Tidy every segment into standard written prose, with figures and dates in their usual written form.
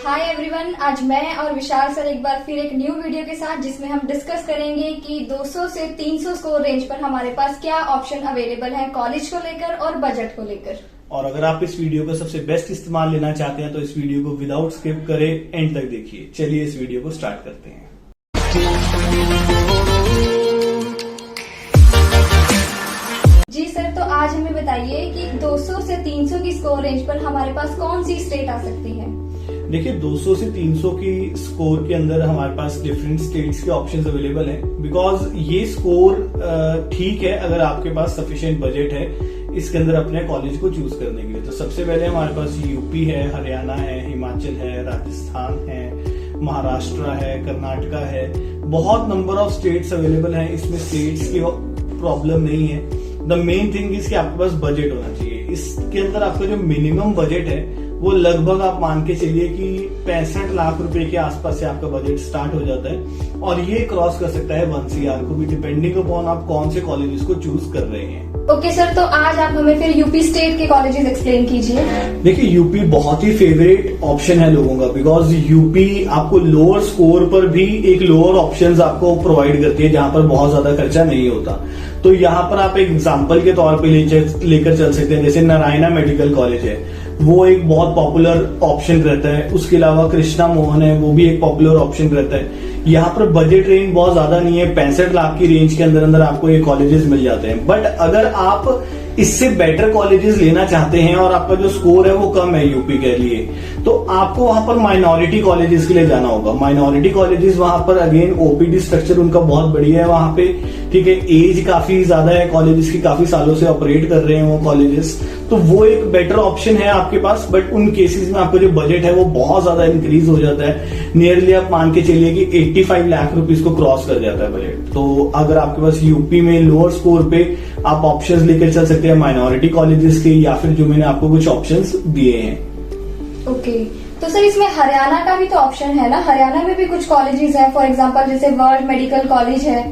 Hi everyone, आज मैं और विशाल सर एक बार फिर एक न्यू वीडियो के साथ जिसमें हम डिस्कस करेंगे कि 200 से 300 स्कोर रेंज पर हमारे पास क्या ऑप्शन अवेलेबल है कॉलेज को लेकर और बजट को लेकर। और अगर आप इस वीडियो का सबसे बेस्ट इस्तेमाल लेना चाहते हैं तो इस वीडियो को विदाउट स्किप करें, एंड तक देखिए। चलिए इस वीडियो को स्टार्ट करते हैं। जी सर, तो आज हमें बताइए कि 200 से 300 की स्कोर रेंज पर हमारे पास कौन सी स्टेट आ सकती है। देखिए 200 से 300 की स्कोर के अंदर हमारे पास डिफरेंट स्टेट्स के ऑप्शंस अवेलेबल हैं, बिकॉज ये स्कोर ठीक है अगर आपके पास सफिशिएंट बजट है इसके अंदर अपने कॉलेज को चूज करने के लिए। तो सबसे पहले हमारे पास यूपी है, हरियाणा है, हिमाचल है, राजस्थान है, महाराष्ट्र है, कर्नाटका है। बहुत नंबर ऑफ स्टेट्स अवेलेबल हैं। इसमें स्टेट्स की प्रॉब्लम नहीं है। द मेन थिंग इज कि आपके पास बजट होना चाहिए। इसके अंदर आपका जो मिनिमम बजट है वो लगभग आप मान के चलिए कि 65 लाख रुपए के आसपास से आपका बजट स्टार्ट हो जाता है, और ये क्रॉस कर सकता है 1 CR को भी, डिपेंडिंग अपॉन आप कौन से कॉलेजेस को चूज कर रहे हैं। ओके सर, तो आज आप हमें फिर यूपी स्टेट के कॉलेजेस एक्सप्लेन कीजिए। देखिए यूपी बहुत ही फेवरेट ऑप्शन है लोगों का, बिकॉज यूपी आपको लोअर स्कोर पर भी एक लोअर ऑप्शंस आपको प्रोवाइड करती है जहां पर बहुत ज्यादा खर्चा नहीं होता। तो यहाँ पर आप एक एग्जाम्पल के तौर पे लेकर चल सकते हैं। जैसे नारायणा मेडिकल कॉलेज है, वो एक बहुत पॉपुलर ऑप्शन रहता है। उसके अलावा कृष्णा मोहन है, वो भी एक पॉपुलर ऑप्शन रहता है। यहाँ पर बजट रेंज बहुत ज्यादा नहीं है, 65 लाख की रेंज के अंदर अंदर आपको ये कॉलेजेस मिल जाते हैं। बट अगर आप इससे बेटर कॉलेजेस लेना चाहते हैं और आपका जो स्कोर है वो कम है यूपी के लिए, तो आपको वहां पर माइनॉरिटी कॉलेजेस के लिए जाना होगा। माइनॉरिटी कॉलेजेस वहां पर अगेन ओपीडी स्ट्रक्चर उनका बहुत बढ़िया है वहां पे, ठीक है। एज काफी ज्यादा है कॉलेजेस की, काफी सालों से ऑपरेट कर रहे हैं वो कॉलेजेस, तो वो एक बेटर ऑप्शन है आपके पास। बट उन केसेस में आपका जो बजट है वो बहुत ज्यादा इंक्रीज हो जाता है। नियरली आप मान के चलिए कि 85 लाख रुपीज को क्रॉस कर जाता है बजट। तो अगर आपके पास यूपी में लोअर स्कोर पे आप ऑप्शंस लेकर चल सकते हैं माइनॉरिटी कॉलेजेस के, या फिर जो मैंने आपको कुछ ऑप्शंस दिए हैं। ओके, तो सर इसमें हरियाणा का भी तो ऑप्शन है ना। हरियाणा में भी कुछ कॉलेजेस हैं, फॉर एग्जांपल जैसे वर्ल्ड मेडिकल कॉलेज है।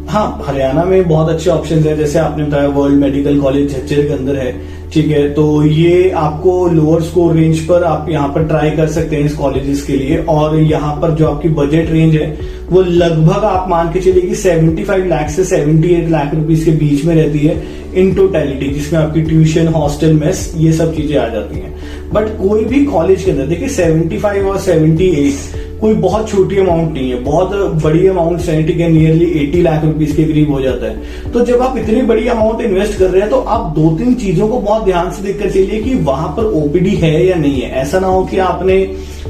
हाँ, हरियाणा में बहुत अच्छे ऑप्शंस हैं। जैसे आपने बताया वर्ल्ड मेडिकल कॉलेज झज्जर के अंदर है, ठीक है। तो ये आपको लोअर स्कोर रेंज पर आप यहाँ पर ट्राई कर सकते हैं इस कॉलेजेस के लिए। और यहाँ पर जो आपकी बजट रेंज है वो लगभग आप मान के चलिए कि 75 लाख से 78 लाख रुपीस के बीच में रहती है इन टोटलिटी, जिसमें आपकी ट्यूशन, हॉस्टल, मेस, ये सब चीजें आ जाती हैं। बट कोई भी कॉलेज के अंदर देखिए 75 और 78 कोई बहुत छोटी अमाउंट नहीं है, बहुत बड़ी अमाउंट है, ठीक है। नियरली 80 लाख रुपीस के करीब हो जाता है। तो जब आप इतनी बड़ी अमाउंट इन्वेस्ट कर रहे हैं तो आप 2-3 चीजों को बहुत ध्यान से देखकर चलिए कि वहां पर ओपीडी है या नहीं है। ऐसा ना हो कि आपने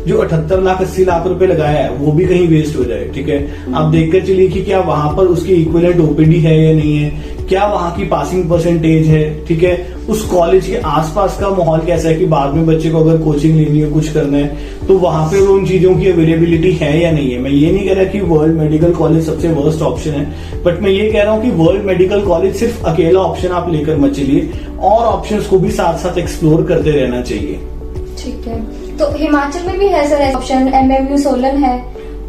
जो 78 लाख 80 लाख रुपए लगाया है वो भी कहीं वेस्ट हो जाए, ठीक है। आप देखकर चलिए कि क्या वहां पर उसकी इक्विवेलेंट ओपीडी है या नहीं है, क्या वहां की पासिंग परसेंटेज है, ठीक है। उस कॉलेज के आसपास का माहौल कैसा है कि बाद में बच्चे को अगर कोचिंग लेनी है, कुछ करना है, तो वहां पे उन चीजों की अवेलेबिलिटी है या नहीं है। मैं ये नहीं कह रहा कि वर्ल्ड मेडिकल कॉलेज सबसे वर्स्ट ऑप्शन है, बट मैं ये कह रहा हूँ कि वर्ल्ड मेडिकल कॉलेज सिर्फ अकेला ऑप्शन आप लेकर मत चलिए, और ऑप्शंस को भी साथ साथ एक्सप्लोर करते रहना चाहिए। ठीक है, तो हिमाचल में भी है सर ऑप्शन, MMU सोलन है,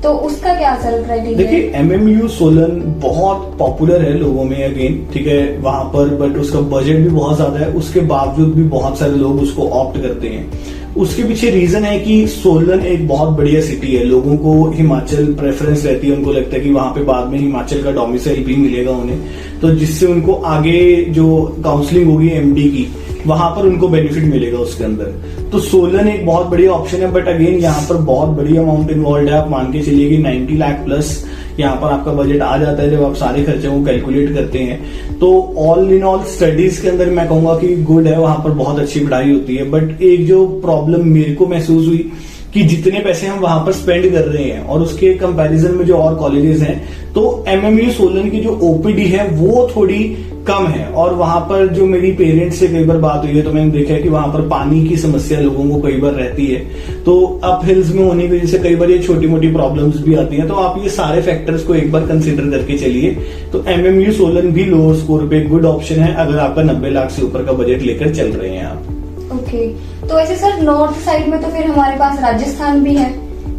तो उसका क्या सर क्राइटेरिया? देखिए MMU सोलन बहुत पॉपुलर है लोगों में अगेन, ठीक है वहां पर, बट उसका बजट भी बहुत ज्यादा है। उसके बावजूद भी बहुत सारे लोग उसको ऑप्ट करते हैं। उसके पीछे रीजन है कि सोलन एक बहुत बढ़िया सिटी है, लोगों को हिमाचल प्रेफरेंस रहती है। उनको लगता है कि वहां पे बाद में हिमाचल का डोमिसाइल भी मिलेगा उन्हें, तो जिससे उनको आगे जो काउंसलिंग होगी MD की वहां पर उनको बेनिफिट मिलेगा उसके अंदर। तो सोलन एक बहुत बढ़िया ऑप्शन है, बट अगेन यहाँ पर बहुत बड़ी अमाउंट इन्वॉल्व है। आप मान के चलिए कि 90 लाख प्लस यहाँ पर आपका बजट आ जाता है जब आप सारे खर्चे को कैलकुलेट करते हैं। तो ऑल इन ऑल स्टडीज के अंदर मैं कहूंगा कि गुड है, वहां पर बहुत अच्छी पढ़ाई होती है। बट एक जो प्रॉब्लम मेरे को महसूस हुई कि जितने पैसे हम वहां पर स्पेंड कर रहे हैं और उसके कंपैरिजन में जो और कॉलेजेस हैं, तो MMU सोलन की जो ओपीडी है वो थोड़ी कम है। और वहां पर जो मेरी पेरेंट्स से कई बार बात हुई है तो मैंने देखा है कि वहां पर पानी की समस्या लोगों को कई बार रहती है। तो अप हिल्स में होने की वजह से कई बार ये छोटी मोटी प्रॉब्लम्स भी आती हैं। तो आप ये सारे फैक्टर्स को एक बार कंसिडर करके चलिए। तो MMU सोलन भी लोअर स्कोर पे गुड ऑप्शन है अगर आपका 90 लाख से ऊपर का बजट लेकर चल रहे हैं आप। ओके, तो ऐसे सर नॉर्थ साइड में तो फिर हमारे पास राजस्थान भी है,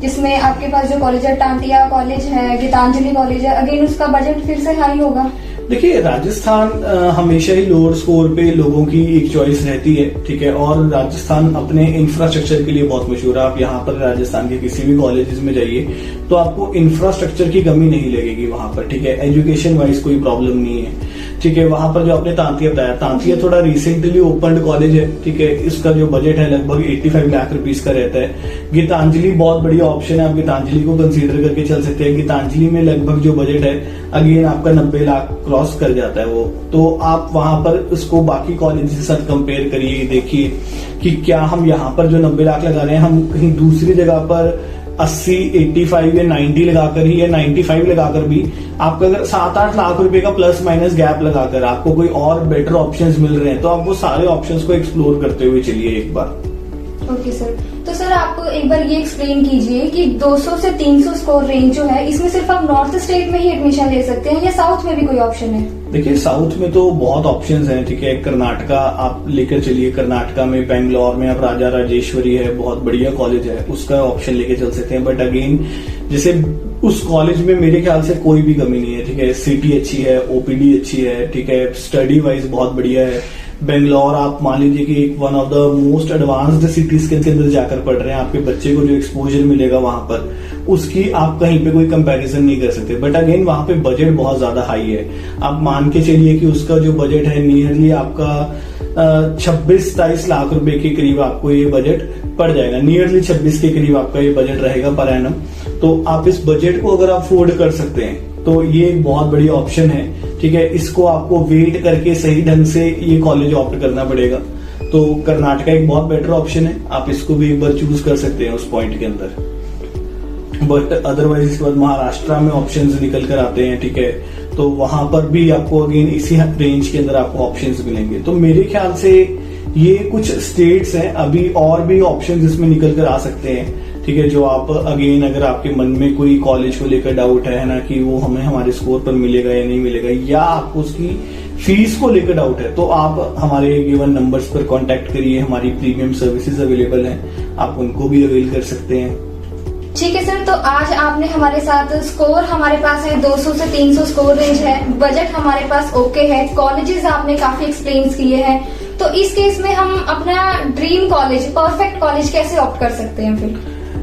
जिसमें आपके पास जो कॉलेज है टांटिया कॉलेज है, गीतांजलि कॉलेज है, अगेन उसका बजट फिर से हाई होगा। देखिए, राजस्थान हमेशा ही लोअर स्कोर पे लोगों की एक चॉइस रहती है, ठीक है। और राजस्थान अपने इंफ्रास्ट्रक्चर के लिए बहुत मशहूर है। आप यहाँ पर राजस्थान के किसी भी कॉलेजेस में जाइए तो आपको इंफ्रास्ट्रक्चर की कमी नहीं लगेगी वहां पर, ठीक है। एजुकेशन वाइज कोई प्रॉब्लम नहीं है, ठीक है। वहां पर जो आपने तांतिया बताया, तांतिया थोड़ा रिसेंटली ओपन्ड कॉलेज है, ठीक है। इसका जो बजट है लगभग 85 लाख रुपीस का रहता है। गीतांजलि बहुत बढ़िया ऑप्शन है, आप गीतांजलि को कंसीडर करके चल सकते हैं। गीतांजलि में लगभग जो बजट है अगेन आपका 90 लाख क्रॉस कर जाता है वो, तो आप वहां पर उसको बाकी कॉलेज के साथ कंपेयर करिए, देखिए कि क्या हम यहाँ पर जो 90 लाख लगा रहे हैं हम कहीं दूसरी जगह पर 80, 85 या 90 लगाकर ही या 95 लगाकर भी आपका अगर 7-8 लाख रुपए का प्लस माइनस गैप लगाकर आपको कोई और बेटर ऑप्शंस मिल रहे हैं तो आप वो सारे ऑप्शंस को एक्सप्लोर करते हुए चलिए एक बार। ओके सर, तो सर आप एक बार ये एक्सप्लेन कीजिए कि 200 से 300 स्कोर रेंज जो है इसमें सिर्फ आप नॉर्थ स्टेट में ही एडमिशन ले सकते हैं या साउथ में भी कोई ऑप्शन है? देखिए, साउथ में तो बहुत ऑप्शंस हैं, ठीक है। कर्नाटका आप लेकर चलिए, कर्नाटका में बेंगलोर में आप राजा राजेश्वरी है, बहुत बढ़िया कॉलेज है, उसका ऑप्शन लेके चल सकते हैं। बट अगेन जैसे उस कॉलेज में मेरे ख्याल से कोई भी कमी नहीं है, ठीक है। सिटी अच्छी है, ओपीडी अच्छी है, ठीक है। स्टडी वाइज बहुत बढ़िया है। बेंगलोर आप मान लीजिए कि एक one of the most advanced cities के अंदर जाकर पढ़ रहे हैं, आपके बच्चे को जो एक्सपोजर मिलेगा वहां पर उसकी आप कहीं पे कोई कंपैरिजन नहीं कर सकते। बट अगेन वहां पे बजट बहुत ज्यादा हाई है। आप मान के चलिए कि उसका जो बजट है नियरली आपका 26-27 लाख रुपए के करीब आपको ये बजट पड़ जाएगा। नियरली 26 के करीब आपका ये बजट रहेगा पर एनम। तो आप इस बजट को अगर अफोर्ड कर सकते हैं तो ये एक बहुत बढ़िया ऑप्शन है, ठीक है। इसको आपको वेट करके सही ढंग से ये कॉलेज ऑप्ट करना पड़ेगा। तो कर्नाटका एक बहुत बेटर ऑप्शन है, आप इसको भी एक बार चूज कर सकते हैं उस पॉइंट के अंदर। बट अदरवाइज इसके बाद महाराष्ट्र में ऑप्शंस निकल कर आते हैं, ठीक है। तो वहां पर भी आपको अगेन इसी रेंज के अंदर आपको ऑप्शंस मिलेंगे। तो मेरे ख्याल से ये कुछ स्टेट्स हैं, अभी और भी ऑप्शंस इसमें निकल कर आ सकते हैं, ठीक है। जो आप अगेन अगर आपके मन में कोई कॉलेज को लेकर डाउट है ना कि वो हमें हमारे स्कोर पर मिलेगा या नहीं मिलेगा, या आपको उसकी फीस को लेकर डाउट है, तो आप हमारे गिवन नंबर्स पर कांटेक्ट करिए। हमारी प्रीमियम सर्विसेज अवेलेबल हैं, आप उनको भी अवेल कर सकते हैं। ठीक है सर, तो आज आपने हमारे साथ स्कोर हमारे पास है 200 से 300 स्कोर रेंज है, बजट हमारे पास ओके है, कॉलेजेस आपने काफी एक्सप्लेन किए हैं। तो इस केस में हम अपना ड्रीम कॉलेज, परफेक्ट कॉलेज कैसे ऑप्ट कर सकते हैं फिर?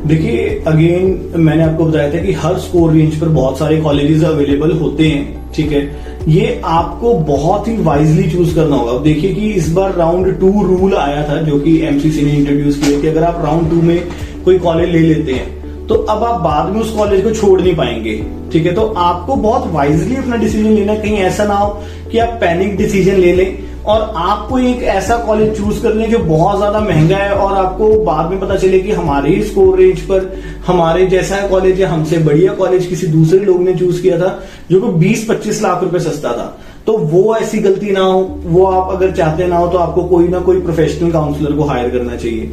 देखिए, अगेन मैंने आपको बताया था कि हर स्कोर रेंज पर बहुत सारे कॉलेजेस अवेलेबल होते हैं, ठीक है। ये आपको बहुत ही वाइजली चूज करना होगा। देखिए कि इस बार राउंड 2 रूल आया था जो कि एमसीसी ने इंट्रोड्यूस किया कि अगर आप राउंड 2 में कोई कॉलेज ले लेते हैं तो अब आप बाद में उस कॉलेज को छोड़ नहीं पाएंगे, ठीक है। तो आपको बहुत वाइजली अपना डिसीजन लेना, कहीं ऐसा ना हो कि आप पैनिक डिसीजन ले लें और आपको एक ऐसा कॉलेज चूज कर लें जो बहुत ज्यादा महंगा है और आपको बाद में पता चले कि हमारे ही स्कोर रेंज पर हमारे जैसा कॉलेज या हमसे बढ़िया कॉलेज किसी दूसरे लोग ने चूज किया था जो कि 20-25 लाख रुपए सस्ता था। तो वो ऐसी गलती ना हो, वो आप अगर चाहते ना हो तो आपको कोई ना कोई प्रोफेशनल काउंसलर को हायर करना चाहिए।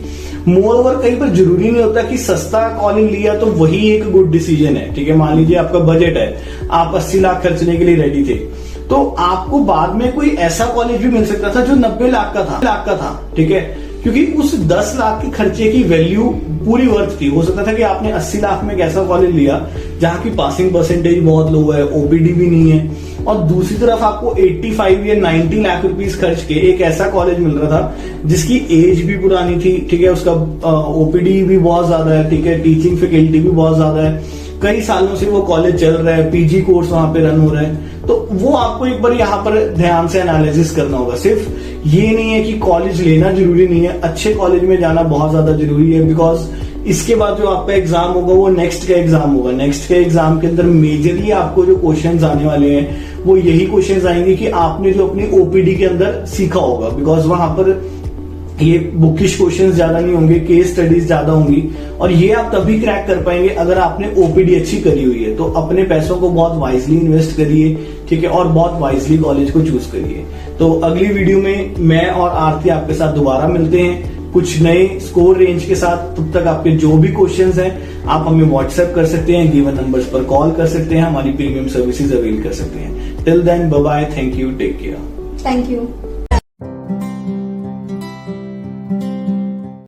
मोर ओवर कई बार जरूरी नहीं होता कि सस्ता कॉलेज लिया तो वही एक गुड डिसीजन है, ठीक है। मान लीजिए आपका बजट है, आप 80 लाख खर्चने के लिए रेडी थे, तो आपको बाद में कोई ऐसा कॉलेज भी मिल सकता था जो 90 लाख का था, ठीक है। क्योंकि उस 10 लाख के खर्चे की वैल्यू पूरी वर्थ थी। हो सकता था कि आपने 80 लाख में एक ऐसा कॉलेज लिया जहां की पासिंग परसेंटेज बहुत लो है, ओपीडी भी नहीं है, और दूसरी तरफ आपको 85 या 90 लाख रुपीस खर्च के एक ऐसा कॉलेज मिल रहा था जिसकी एज भी पुरानी थी, ठीक है। उसका ओपीडी भी बहुत ज्यादा है, ठीक है। टीचिंग फैकल्टी भी बहुत ज्यादा है, कई सालों से वो कॉलेज चल रहा है, पीजी कोर्स वहां पे रन हो रहा है। तो वो आपको एक बार यहाँ पर ध्यान से एनालिसिस करना होगा। सिर्फ ये नहीं है कि कॉलेज लेना जरूरी नहीं है, अच्छे कॉलेज में जाना बहुत ज्यादा जरूरी है। बिकॉज इसके बाद जो आपका एग्जाम होगा वो नेक्स्ट का एग्जाम होगा। नेक्स्ट के एग्जाम के अंदर मेजरली आपको जो क्वेश्चंस आने वाले हैं वो यही क्वेश्चंस आएंगे कि आपने जो अपनी ओपीडी के अंदर सीखा होगा। बिकॉज वहां पर ये बुकिश क्वेश्चंस ज्यादा नहीं होंगे, केस स्टडीज ज्यादा होंगी, और ये आप तभी क्रैक कर पाएंगे अगर आपने ओपीडी अच्छी करी हुई है। तो अपने पैसों को बहुत वाइजली इन्वेस्ट करिए, ठीक है, और बहुत वाइजली कॉलेज को चूज करिए। तो अगली वीडियो में मैं और आरती आपके साथ दोबारा मिलते हैं कुछ नए स्कोर रेंज के साथ। तब तक आपके जो भी क्वेश्चंस हैं आप हमें व्हाट्सएप कर सकते हैं, गिवन नंबर्स पर कॉल कर सकते हैं, हमारी प्रीमियम सर्विसेज अवेल कर सकते हैं। Till then bye bye, thank you, take care. Thank you.